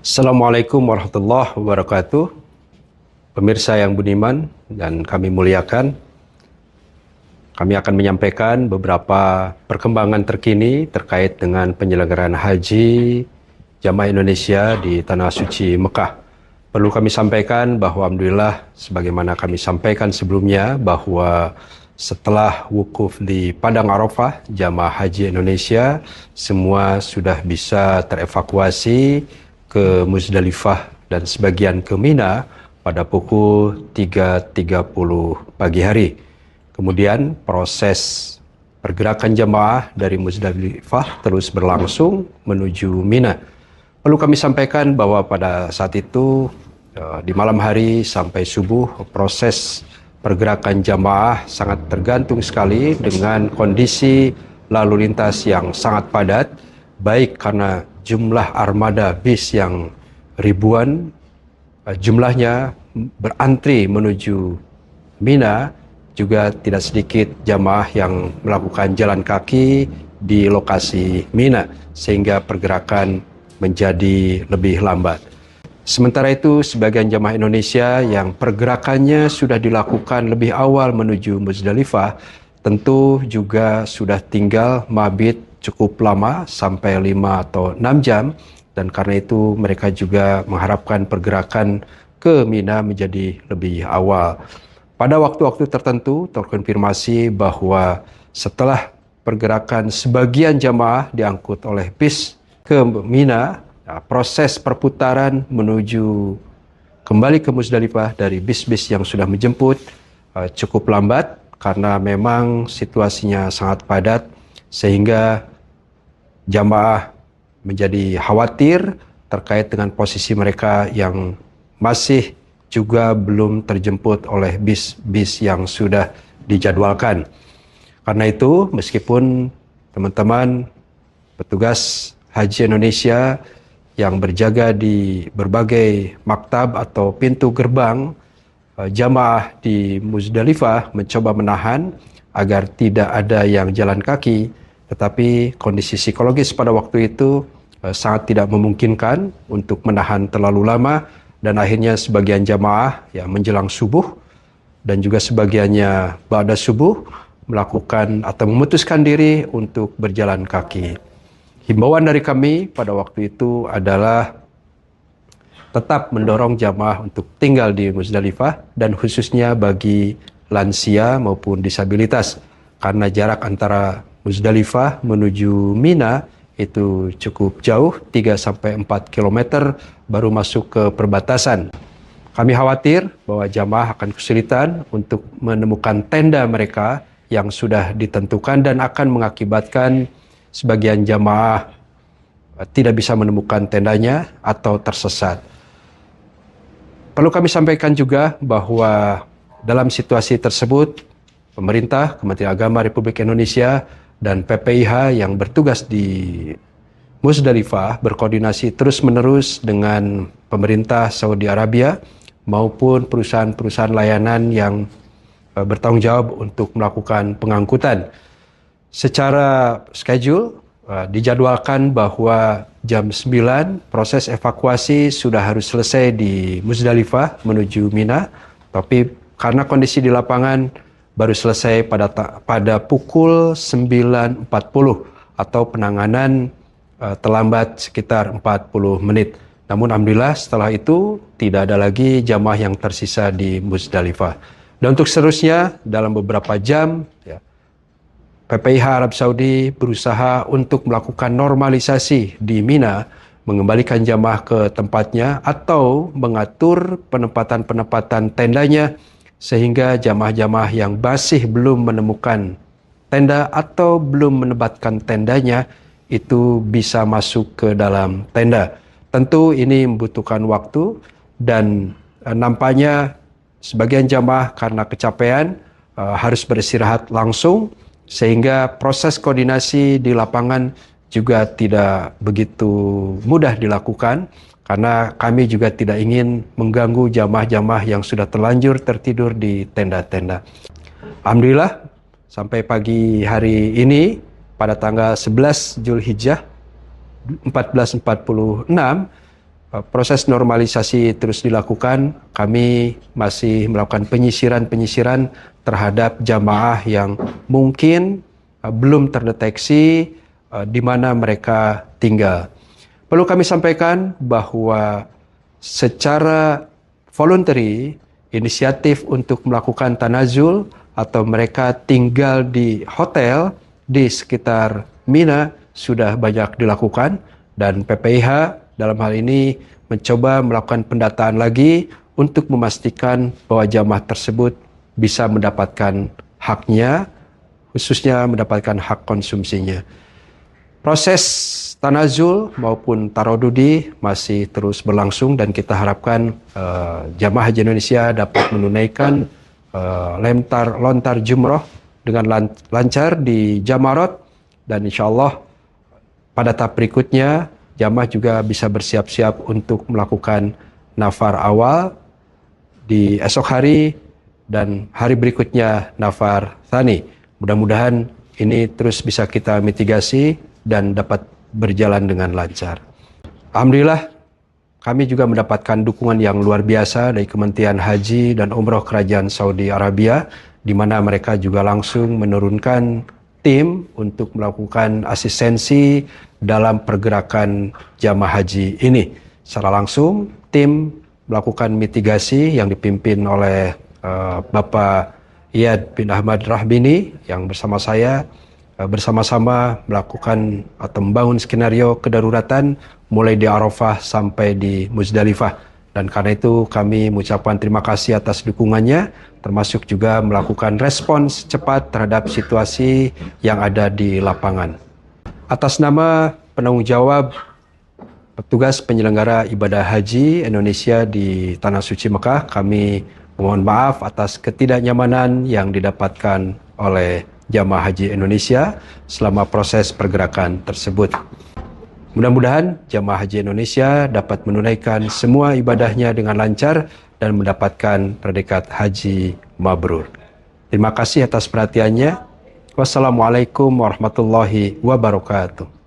Assalamualaikum warahmatullahi wabarakatuh. Pemirsa yang budiman dan kami muliakan, kami akan menyampaikan beberapa perkembangan terkini terkait dengan penyelenggaraan haji jamaah Indonesia di Tanah Suci Mekah. Perlu kami sampaikan bahwa alhamdulillah sebagaimana kami sampaikan sebelumnya bahwa setelah wukuf di Padang Arafah, jamaah haji Indonesia semua sudah bisa terevakuasi ke Muzdalifah dan sebagian ke Mina pada pukul 3.30 pagi hari. Kemudian proses pergerakan jamaah dari Muzdalifah terus berlangsung menuju Mina. Perlu kami sampaikan bahwa pada saat itu di malam hari sampai subuh proses pergerakan jamaah sangat tergantung sekali dengan kondisi lalu lintas yang sangat padat, baik karena jumlah armada bis yang ribuan jumlahnya berantri menuju Mina, juga tidak sedikit jamaah yang melakukan jalan kaki di lokasi Mina sehingga pergerakan menjadi lebih lambat. Sementara itu, sebagian jamaah Indonesia yang pergerakannya sudah dilakukan lebih awal menuju Muzdalifah tentu juga sudah tinggal mabit cukup lama sampai 5 atau 6 jam, dan karena itu mereka juga mengharapkan pergerakan ke Mina menjadi lebih awal. Pada waktu-waktu tertentu terkonfirmasi bahwa setelah pergerakan sebagian jamaah diangkut oleh bis ke Mina, proses perputaran menuju kembali ke Muzdalifah dari bis-bis yang sudah menjemput cukup lambat karena memang situasinya sangat padat sehingga jamaah menjadi khawatir terkait dengan posisi mereka yang masih juga belum terjemput oleh bis-bis yang sudah dijadwalkan. Karena itu, meskipun teman-teman petugas Haji Indonesia yang berjaga di berbagai maktab atau pintu gerbang jamaah di Muzdalifah mencoba menahan agar tidak ada yang jalan kaki, tetapi kondisi psikologis pada waktu itu sangat tidak memungkinkan untuk menahan terlalu lama, dan akhirnya sebagian jamaah yang menjelang subuh dan juga sebagiannya ba'da subuh melakukan atau memutuskan diri untuk berjalan kaki. Himbauan dari kami pada waktu itu adalah tetap mendorong jamaah untuk tinggal di Muzdalifah dan khususnya bagi lansia maupun disabilitas, karena jarak antara Muzdalifah menuju Mina itu cukup jauh, 3-4 km baru masuk ke perbatasan. Kami khawatir bahwa jamaah akan kesulitan untuk menemukan tenda mereka yang sudah ditentukan dan akan mengakibatkan sebagian jamaah tidak bisa menemukan tendanya atau tersesat. Perlu kami sampaikan juga bahwa dalam situasi tersebut, pemerintah, Kementerian Agama Republik Indonesia, dan PPIH yang bertugas di Muzdalifah berkoordinasi terus-menerus dengan pemerintah Saudi Arabia maupun perusahaan-perusahaan layanan yang bertanggung jawab untuk melakukan pengangkutan. Secara schedule dijadwalkan bahwa jam 9 proses evakuasi sudah harus selesai di Muzdalifah menuju Mina, tapi karena kondisi di lapangan baru selesai pada pukul 9.40 atau penanganan terlambat sekitar 40 menit. Namun alhamdulillah setelah itu tidak ada lagi jamaah yang tersisa di Muzdalifah. Dan untuk seterusnya dalam beberapa jam PPIH Arab Saudi berusaha untuk melakukan normalisasi di Mina, mengembalikan jamaah ke tempatnya atau mengatur penempatan-penempatan tendanya sehingga jamaah-jamaah yang masih belum menemukan tenda atau belum menempatkan tendanya itu bisa masuk ke dalam tenda. Tentu ini membutuhkan waktu dan nampaknya sebagian jamaah karena kecapean harus beristirahat langsung sehingga proses koordinasi di lapangan juga tidak begitu mudah dilakukan. Karena kami juga tidak ingin mengganggu jamaah-jamaah yang sudah terlanjur tertidur di tenda-tenda. Alhamdulillah, sampai pagi hari ini, pada tanggal 11 Zulhijjah 1446, proses normalisasi terus dilakukan. Kami masih melakukan penyisiran terhadap jamaah yang mungkin belum terdeteksi di mana mereka tinggal. Perlu kami sampaikan bahwa secara voluntary, inisiatif untuk melakukan tanazul atau mereka tinggal di hotel di sekitar Mina sudah banyak dilakukan, dan PPIH dalam hal ini mencoba melakukan pendataan lagi untuk memastikan bahwa jamaah tersebut bisa mendapatkan haknya, khususnya mendapatkan hak konsumsinya. Proses tanazul maupun tarodudi masih terus berlangsung, dan kita harapkan jamaah haji Indonesia dapat menunaikan lontar jumroh dengan lancar di Jamarat, dan insya Allah pada tahap berikutnya jamaah juga bisa bersiap-siap untuk melakukan nafar awal di esok hari dan hari berikutnya nafar tsani. Mudah-mudahan ini terus bisa kita mitigasi dan dapat berjalan dengan lancar. Alhamdulillah, kami juga mendapatkan dukungan yang luar biasa dari Kementerian Haji dan Umroh Kerajaan Saudi Arabia, di mana mereka juga langsung menurunkan tim untuk melakukan asistensi dalam pergerakan jamaah haji ini. Secara langsung, tim melakukan mitigasi yang dipimpin oleh Bapak Iyad bin Ahmad Rahbini yang bersama saya bersama-sama melakukan atau membangun skenario kedaruratan mulai di Arafah sampai di Muzdalifah. Dan karena itu kami mengucapkan terima kasih atas dukungannya, termasuk juga melakukan respons cepat terhadap situasi yang ada di lapangan. Atas nama penanggung jawab petugas penyelenggara ibadah haji Indonesia di Tanah Suci Mekah, kami mohon maaf atas ketidaknyamanan yang didapatkan oleh jamaah haji Indonesia selama proses pergerakan tersebut. Mudah-mudahan jamaah haji Indonesia dapat menunaikan semua ibadahnya dengan lancar dan mendapatkan predikat haji mabrur. Terima kasih atas perhatiannya. Wassalamualaikum warahmatullahi wabarakatuh.